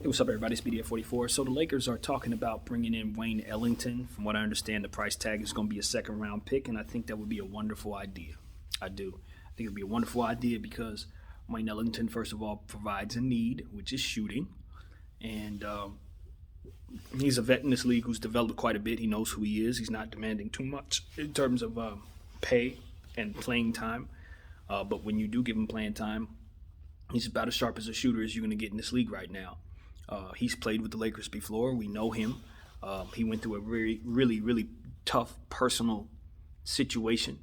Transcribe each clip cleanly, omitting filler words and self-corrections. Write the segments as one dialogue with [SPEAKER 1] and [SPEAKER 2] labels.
[SPEAKER 1] Hey, what's up, everybody? It's BDF44. So the Lakers are talking about bringing in Wayne Ellington. From what I understand, the price tag is going to be a second-round pick, and I think that would be a wonderful idea. I do. I think it would be a wonderful idea because Wayne Ellington, first of all, provides a need, which is shooting, and he's a vet in this league who's developed quite a bit. He knows who he is. He's not demanding too much in terms of pay and playing time. But when you do give him playing time, he's about as sharp as a shooter as you're going to get in this league right now. He's played with the Lakers before. We know him. He went through a really tough personal situation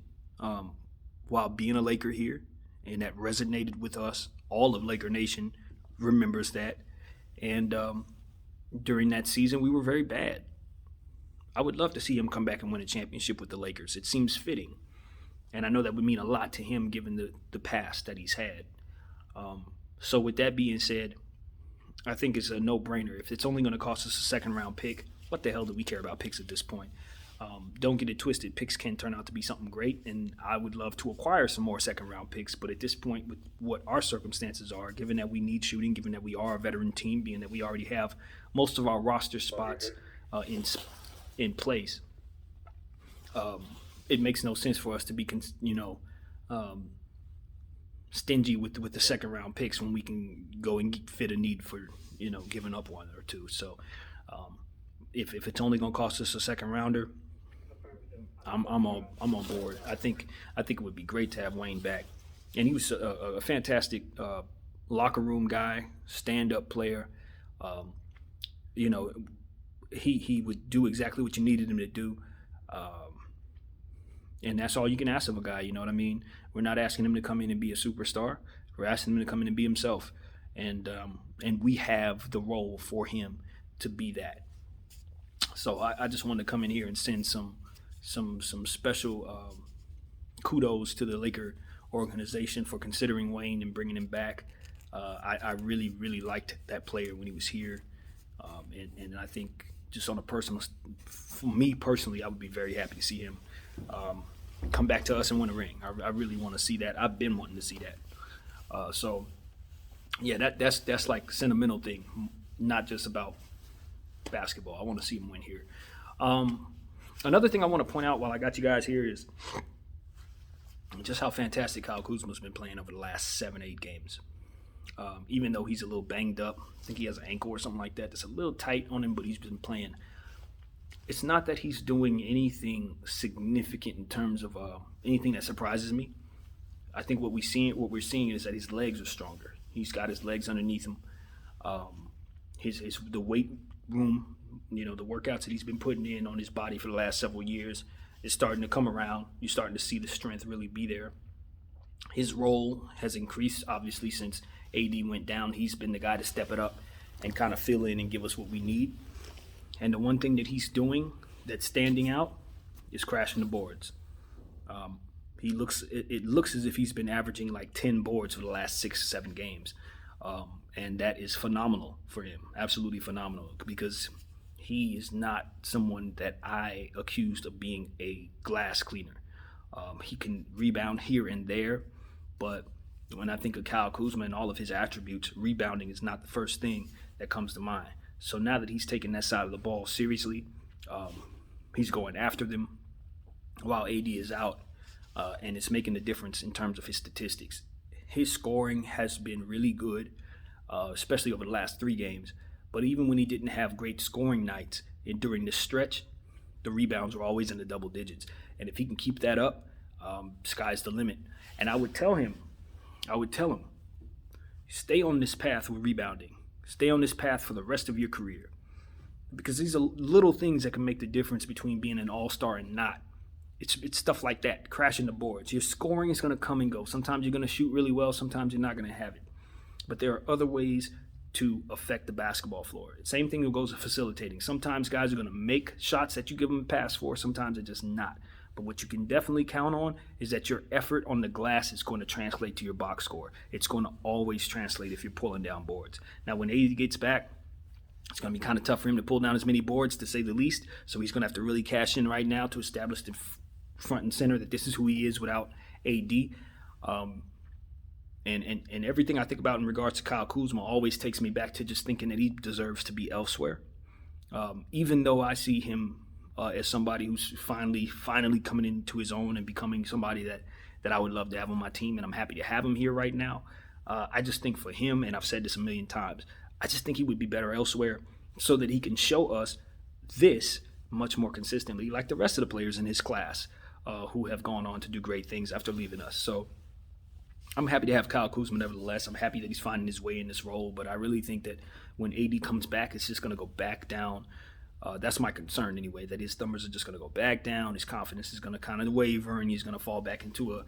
[SPEAKER 1] while being a Laker here, and that resonated with us. All of Laker Nation remembers that. And during that season, we were very bad. I would love to see him come back and win a championship with the Lakers. It seems fitting. And I know that would mean a lot to him given the past that he's had. So with that being said, I think it's a no-brainer. If it's only going to cost us a second-round pick, what the hell do we care about picks at this point? Don't get it twisted. Picks can turn out to be something great, and I would love to acquire some more second-round picks. But at this point, with what our circumstances are, given that we need shooting, given that we are a veteran team, being that we already have most of our roster spots in place, it makes no sense for us to be, stingy with the second round picks when we can go and fit a need for giving up one or two. So if it's only going to cost us a second rounder, I'm on board. I think it would be great to have Wayne back, and he was a fantastic locker room guy, stand up player. He would do exactly what you needed him to do. And that's all you can ask of a guy, you know what I mean? We're not asking him to come in and be a superstar. We're asking him to come in and be himself. And we have the role for him to be that. So I just wanted to come in here and send some special kudos to the Laker organization for considering Wayne and bringing him back. I really liked that player when he was here. And I think just on a personal, for me personally, I would be very happy to see him come back to us and win a ring. I really want to see that. I've been wanting to see that. So yeah, that's like sentimental thing, not just about basketball. I want to see him win here. Another thing I want to point out while I got you guys here is just how fantastic Kyle Kuzma's been playing over the last 7-8 games. Even though he's a little banged up, I think he has an ankle or something like that. That's a little tight on him, but he's been playing. It's not that he's doing anything significant in terms of anything that surprises me. I think what we're seeing is that his legs are stronger. He's got his legs underneath him. The weight room, the workouts that he's been putting in on his body for the last several years is starting to come around. You're starting to see the strength really be there. His role has increased, obviously, since AD went down. He's been the guy to step it up and kind of fill in and give us what we need. And the one thing that he's doing that's standing out is crashing the boards. It looks as if he's been averaging like 10 boards for the last 6-7 games. And that is phenomenal for him, absolutely phenomenal, because he is not someone that I accused of being a glass cleaner. He can rebound here and there, but when I think of Kyle Kuzma and all of his attributes, rebounding is not the first thing that comes to mind. So now that he's taking that side of the ball seriously, he's going after them while AD is out, and it's making a difference in terms of his statistics. His scoring has been really good, especially over the last 3 games. But even when he didn't have great scoring nights during this stretch, the rebounds were always in the double digits. And if he can keep that up, sky's the limit. And I would tell him, stay on this path with rebounding. Stay on this path for the rest of your career. Because these are little things that can make the difference between being an all-star and not. It's stuff like that, crashing the boards. Your scoring is going to come and go. Sometimes you're going to shoot really well. Sometimes you're not going to have it. But there are other ways to affect the basketball floor. Same thing goes with facilitating. Sometimes guys are going to make shots that you give them a pass for. Sometimes they're just not. But what you can definitely count on is that your effort on the glass is going to translate to your box score. It's going to always translate if you're pulling down boards. Now, when AD gets back, it's going to be kind of tough for him to pull down as many boards, to say the least. So he's going to have to really cash in right now to establish the front and center that this is who he is without AD. And everything I think about in regards to Kyle Kuzma always takes me back to just thinking that he deserves to be elsewhere. Even though I see him as somebody who's finally coming into his own and becoming somebody that I would love to have on my team, and I'm happy to have him here right now. I just think for him, and I've said this a million times, I just think he would be better elsewhere so that he can show us this much more consistently, like the rest of the players in his class who have gone on to do great things after leaving us. So I'm happy to have Kyle Kuzma nevertheless. I'm happy that he's finding his way in this role, but I really think that when AD comes back, it's just going to go back down. That's my concern anyway, that his numbers are just going to go back down. His confidence is going to kind of waver, and he's going to fall back into a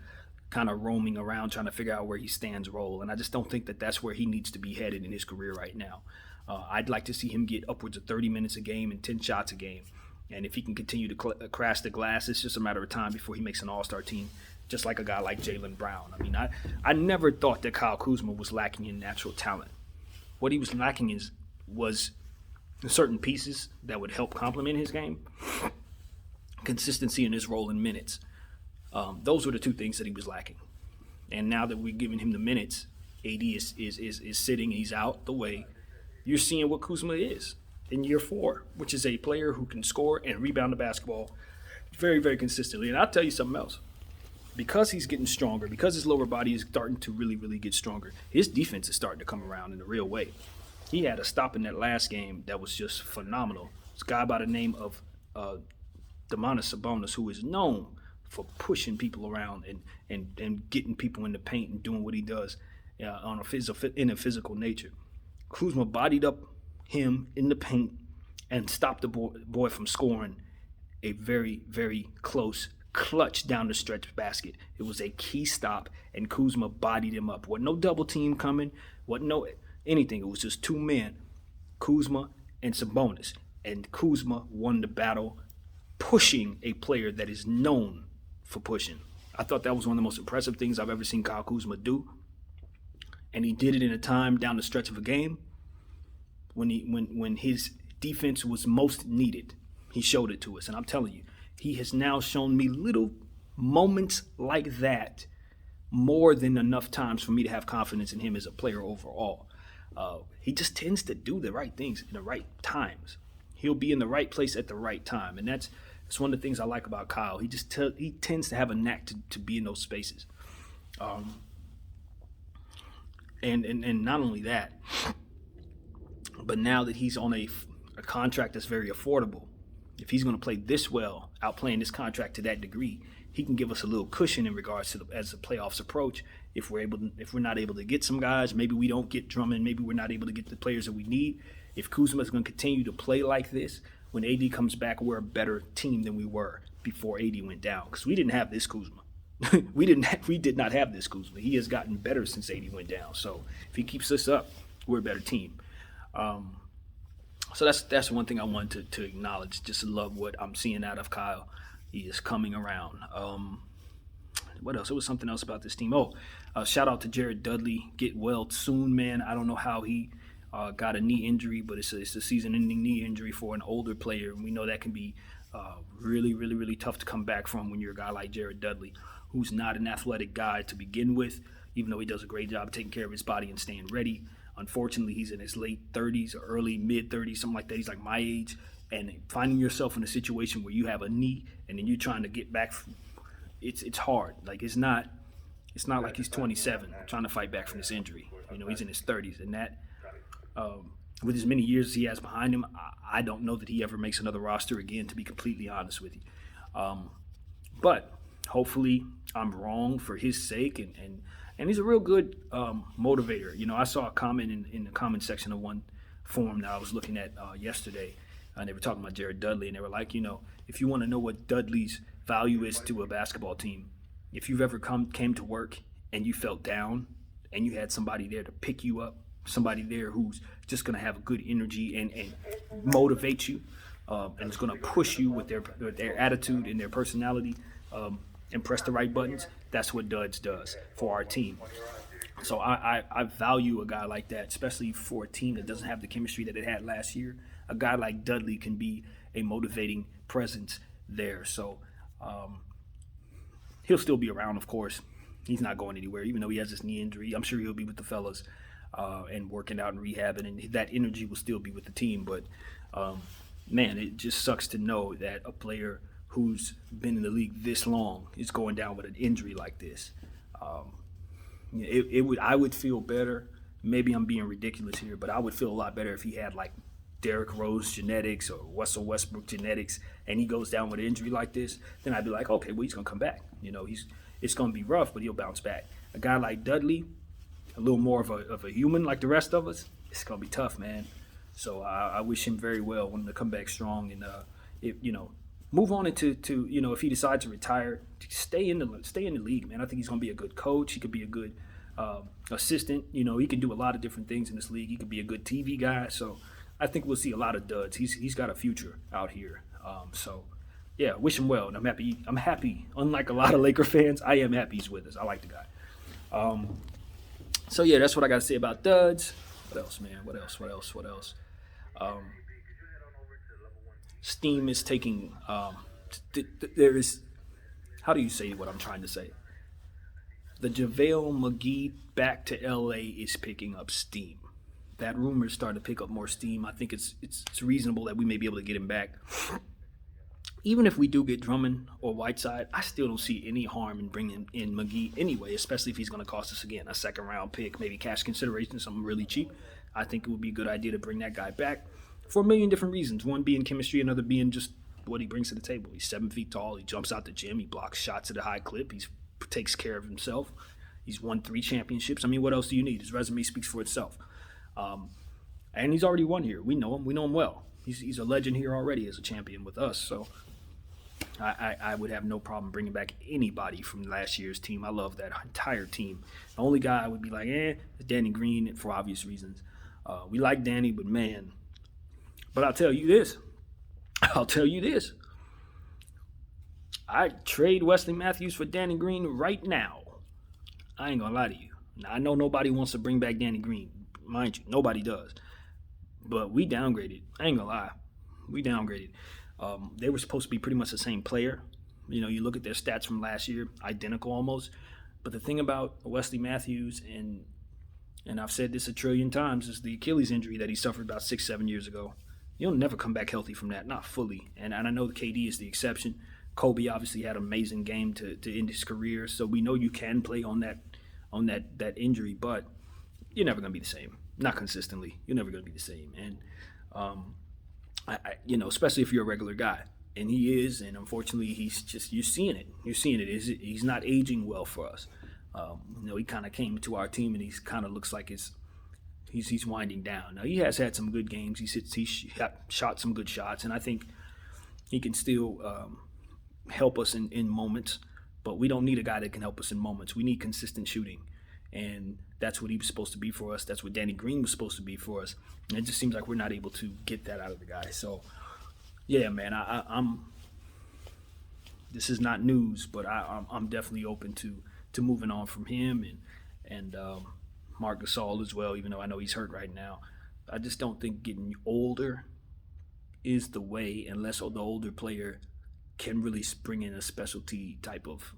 [SPEAKER 1] kind of roaming around trying to figure out where he stands role. And I just don't think that that's where he needs to be headed in his career right now. I'd like to see him get upwards of 30 minutes a game and 10 shots a game. And if he can continue to crash the glass, it's just a matter of time before he makes an all-star team, just like a guy like Jaylen Brown. I mean, I never thought that Kyle Kuzma was lacking in natural talent. What he was lacking was certain pieces that would help complement his game, consistency in his role in minutes. Those were the two things that he was lacking. And now that we're giving him the minutes, AD is sitting, he's out the way. You're seeing what Kuzma is in year 4, which is a player who can score and rebound the basketball very, very consistently. And I'll tell you something else. Because he's getting stronger, because his lower body is starting to really, really get stronger, his defense is starting to come around in a real way. He had a stop in that last game that was just phenomenal. This guy by the name of Domantas Sabonis, who is known for pushing people around and getting people in the paint and doing what he does in a physical nature. Kuzma bodied up him in the paint and stopped the boy from scoring a very, very close clutch down the stretch basket. It was a key stop, and Kuzma bodied him up. Wasn't no double team coming, wasn't no anything. It was just two men, Kuzma and Sabonis. And Kuzma won the battle pushing a player that is known for pushing. I thought that was one of the most impressive things I've ever seen Kyle Kuzma do. And he did it in a time down the stretch of a game when his defense was most needed. He showed it to us. And I'm telling you, he has now shown me little moments like that more than enough times for me to have confidence in him as a player overall. He just tends to do the right things in the right times. He'll be in the right place at the right time. And that's one of the things I like about Kyle. He tends to have a knack to be in those spaces. And not only that, but now that he's on a contract that's very affordable, if he's going to play this well, outplaying this contract to that degree, he can give us a little cushion in regards to as the playoffs approach. If we're not able to get some guys, maybe we don't get Drummond, maybe we're not able to get the players that we need. If Kuzma is going to continue to play like this, when AD comes back, we're a better team than we were before AD went down, because we didn't have this Kuzma. we did not have this Kuzma. He has gotten better since AD went down. So if he keeps this up, we're a better team. So that's one thing I wanted to acknowledge. Just love what I'm seeing out of Kyle. He is coming around. What else? There was something else about this team. Shout out to Jared Dudley. Get well soon, man. I don't know how he got a knee injury, but it's a season-ending knee injury for an older player. And we know that can be really, really, really tough to come back from when you're a guy like Jared Dudley, who's not an athletic guy to begin with, even though he does a great job of taking care of his body and staying ready. Unfortunately, he's in his late 30s or early mid-30s, something like that. He's like my age. And finding yourself in a situation where you have a knee and then you're trying to get back, it's hard. Like it's not like he's 27 trying to fight back from this injury. You know, he's in his 30s, and that with as many years as he has behind him, I don't know that he ever makes another roster again, to be completely honest with you. But hopefully I'm wrong for his sake, and he's a real good motivator. You know, I saw a comment in the comment section of one forum that I was looking at yesterday. And they were talking about Jared Dudley, and they were like, you know, if you want to know what Dudley's value is to a basketball team, if you've ever came to work and you felt down and you had somebody there to pick you up, somebody there who's just going to have a good energy and motivate you and is going to push you with their attitude and their personality and press the right buttons, that's what Duds does for our team. So I value a guy like that, especially for a team that doesn't have the chemistry that it had last year. A guy like Dudley can be a motivating presence there. So he'll still be around, of course. He's not going anywhere, even though he has this knee injury. I'm sure he'll be with the fellas and working out and rehabbing, and that energy will still be with the team. But man, it just sucks to know that a player who's been in the league this long is going down with an injury like this. I would feel better. Maybe I'm being ridiculous here, but I would feel a lot better if he had like Derrick Rose genetics or Russell Westbrook genetics, and he goes down with an injury like this. Then I'd be like, okay, well, he's gonna come back. It's gonna be rough, but he'll bounce back. A guy like Dudley, a little more of a human like the rest of us, it's gonna be tough, man. So I wish him very well. Want him to come back strong and move on into if he decides to retire, stay in the league, man. I think he's gonna be a good coach. He could be a good assistant. He can do a lot of different things in this league. He could be a good TV guy. So I think we'll see a lot of duds. He's got a future out here. So yeah, wish him well. And I'm happy. Unlike a lot of Laker fans, I am happy he's with us. I like the guy. So yeah, that's what I got to say about duds. What else, man? What else? Steam is taking. There is. How do you say what I'm trying to say? The JaVale McGee back to LA is picking up steam. That rumor is starting to pick up more steam. I think it's reasonable that we may be able to get him back. Even if we do get Drummond or Whiteside, I still don't see any harm in bringing in McGee anyway, especially if he's going to cost us, again, a second-round pick, maybe cash consideration, something really cheap. I think it would be a good idea to bring that guy back for a million different reasons. One being chemistry, another being just what he brings to the table. He's 7 feet tall. He jumps out the gym. He blocks shots at a high clip. He takes care of himself. He's won 3 championships. I mean, what else do you need? His resume speaks for itself. And he's already won here. We know him. We know him well. He's a legend here already as a champion with us. So I would have no problem bringing back anybody from last year's team. I love that entire team. The only guy I would be like, is Danny Green for obvious reasons. We like Danny, but man. But I'll tell you this. I'd trade Wesley Matthews for Danny Green right now. I ain't gonna lie to you. Now, I know nobody wants to bring back Danny Green. Mind you, nobody does. But we downgraded. I ain't gonna lie. We downgraded. They were supposed to be pretty much the same player. You look at their stats from last year, identical almost. But the thing about Wesley Matthews, and I've said this a trillion times, is the Achilles injury that he suffered about 6-7 years ago. You'll never come back healthy from that, not fully. And I know the KD is the exception. Kobe obviously had an amazing game to end his career, so we know you can play on that injury, but you're never going to be the same. Not consistently. You're never going to be the same. And especially if you're a regular guy, and he is, and unfortunately, you're seeing it. He's not aging well for us. He kind of came to our team, and he's kind of looks like he's winding down. Now he has had some good games. He's shot some good shots, and I think he can still help us in moments. But we don't need a guy that can help us in moments. We need consistent shooting, and that's what he was supposed to be for us. That's what Danny Green was supposed to be for us. And it just seems like we're not able to get that out of the guy. So, yeah, man, I'm. This is not news, but I'm definitely open to moving on from him and Marc Gasol as well. Even though I know he's hurt right now, I just don't think getting older is the way unless the older player can really bring in a specialty type of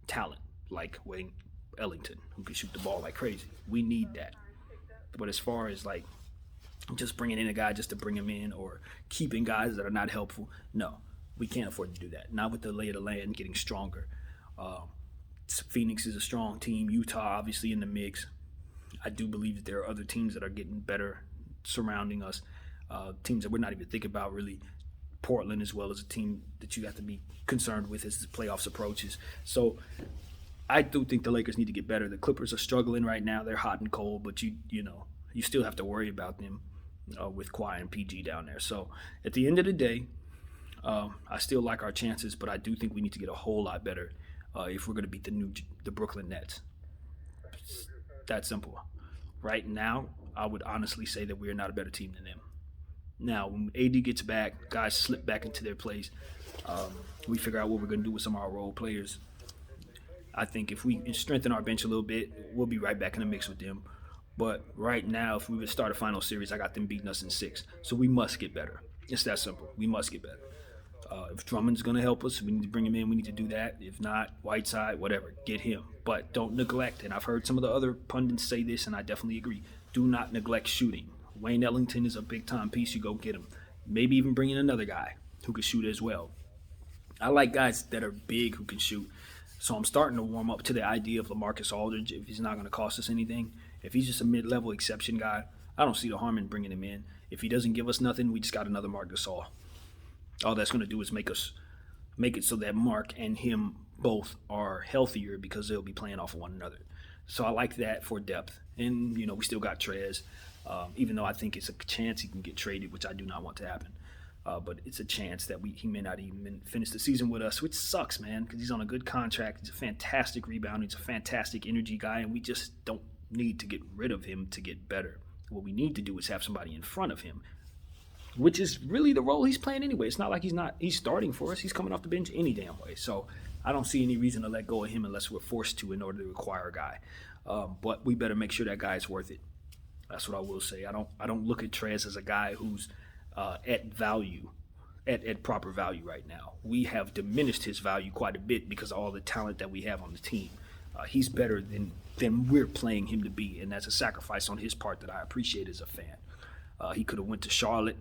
[SPEAKER 1] talent like Wayne Ellington, who can shoot the ball like crazy. We need that. But as far as like just bringing in a guy just to bring him in or keeping guys that are not helpful, no, we can't afford to do that. Not with the lay of the land getting stronger. Phoenix is a strong team. Utah obviously in the mix. I do believe that there are other teams that are getting better surrounding us. Teams that we're not even thinking about really. Portland as well as a team that you have to be concerned with as the playoffs approaches. So I do think the Lakers need to get better. The Clippers are struggling right now. They're hot and cold, but you still have to worry about them with Kawhi and PG down there. So at the end of the day, I still like our chances, but I do think we need to get a whole lot better if we're going to beat the Brooklyn Nets. It's that simple. Right now, I would honestly say that we are not a better team than them. Now, when AD gets back, guys slip back into their place. We figure out what we're going to do with some of our role players. I think if we strengthen our bench a little bit, we'll be right back in the mix with them. But right now, if we would start a final series, I got them beating us in 6. So we must get better. It's that simple. We must get better. If Drummond's going to help us, we need to bring him in. We need to do that. If not, Whiteside, whatever, get him. But don't neglect, and I've heard some of the other pundits say this, and I definitely agree, do not neglect shooting. Wayne Ellington is a big-time piece. You go get him. Maybe even bring in another guy who can shoot as well. I like guys that are big who can shoot. So I'm starting to warm up to the idea of LaMarcus Aldridge if he's not going to cost us anything. If he's just a mid-level exception guy, I don't see the harm in bringing him in. If he doesn't give us nothing, we just got another Marc Gasol. All that's going to do is make it so that Mark and him both are healthier because they'll be playing off of one another. So I like that for depth. And, we still got Trez, even though I think it's a chance he can get traded, which I do not want to happen. But it's a chance that he may not even finish the season with us, which sucks, man, because he's on a good contract. He's a fantastic rebounder. He's a fantastic energy guy, and we just don't need to get rid of him to get better. What we need to do is have somebody in front of him, which is really the role he's playing anyway. It's not like he's starting for us. He's coming off the bench any damn way. So I don't see any reason to let go of him unless we're forced to in order to acquire a guy. But we better make sure that guy is worth it. That's what I will say. I don't look at Trez as a guy who's at value, at proper value right now. We have diminished his value quite a bit because of all the talent that we have on the team. He's better than we're playing him to be, and that's a sacrifice on his part that I appreciate as a fan. He could have went to Charlotte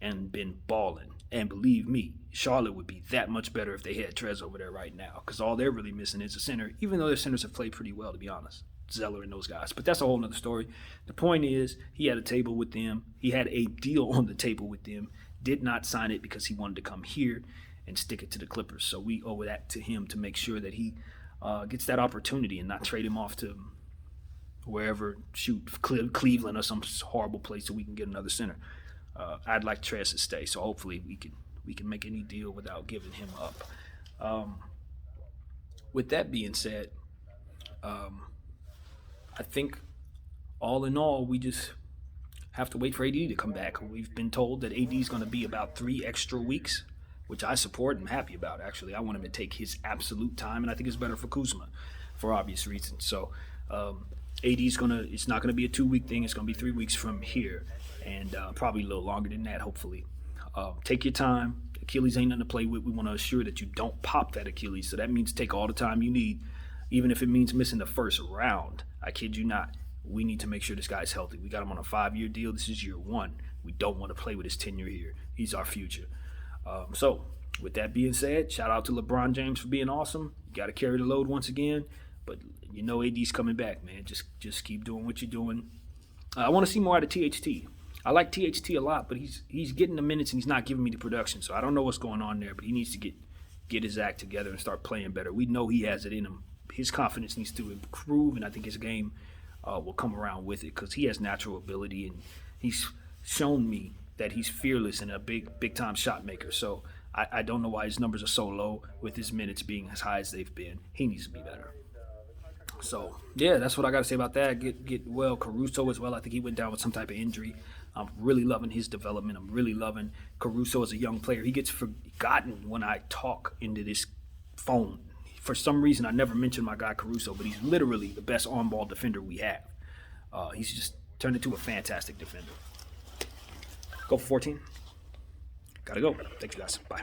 [SPEAKER 1] and been balling. And believe me, Charlotte would be that much better if they had Trez over there right now, because all they're really missing is a center, even though their centers have played pretty well, to be honest. Zeller and those guys. But that's a whole nother story. The point is, he had a table with them. He had a deal on the table with them. Did not sign it because he wanted to come here and stick it to the Clippers. So we owe that to him to make sure that he gets that opportunity and not trade him off to wherever, Cleveland or some horrible place so we can get another center. I'd like Trez to stay, so hopefully we can make any deal without giving him up. With that being said, I think all in all, we just have to wait for AD to come back. We've been told that AD is going to be about 3 extra weeks, which I support and I'm happy about, actually. I want him to take his absolute time, and I think it's better for Kuzma for obvious reasons. So it's not going to be a 2-week thing. It's going to be 3 weeks from here, and probably a little longer than that, hopefully. Take your time. Achilles ain't nothing to play with. We want to assure that you don't pop that Achilles. So that means take all the time you need, even if it means missing the first round. I kid you not. We need to make sure this guy's healthy. We got him on a 5-year deal. This is year 1. We don't want to play with his tenure here. He's our future. So with that being said, shout out to LeBron James for being awesome. You got to carry the load once again. But AD's coming back, man. Just keep doing what you're doing. I want to see more out of THT. I like THT a lot, but he's getting the minutes and he's not giving me the production. So I don't know what's going on there, but he needs to get his act together and start playing better. We know he has it in him. His confidence needs to improve, and I think his game will come around with it because he has natural ability, and he's shown me that he's fearless and a big time shot maker. So I don't know why his numbers are so low with his minutes being as high as they've been. He needs to be better. So yeah, that's what I got to say about that. Get well. Caruso as well. I think he went down with some type of injury. I'm really loving his development. I'm really loving Caruso as a young player. He gets forgotten when I talk into this phone. For some reason, I never mentioned my guy Caruso, but he's literally the best on-ball defender we have. He's just turned into a fantastic defender. Go for 14. Gotta go. Thanks, you guys. Bye.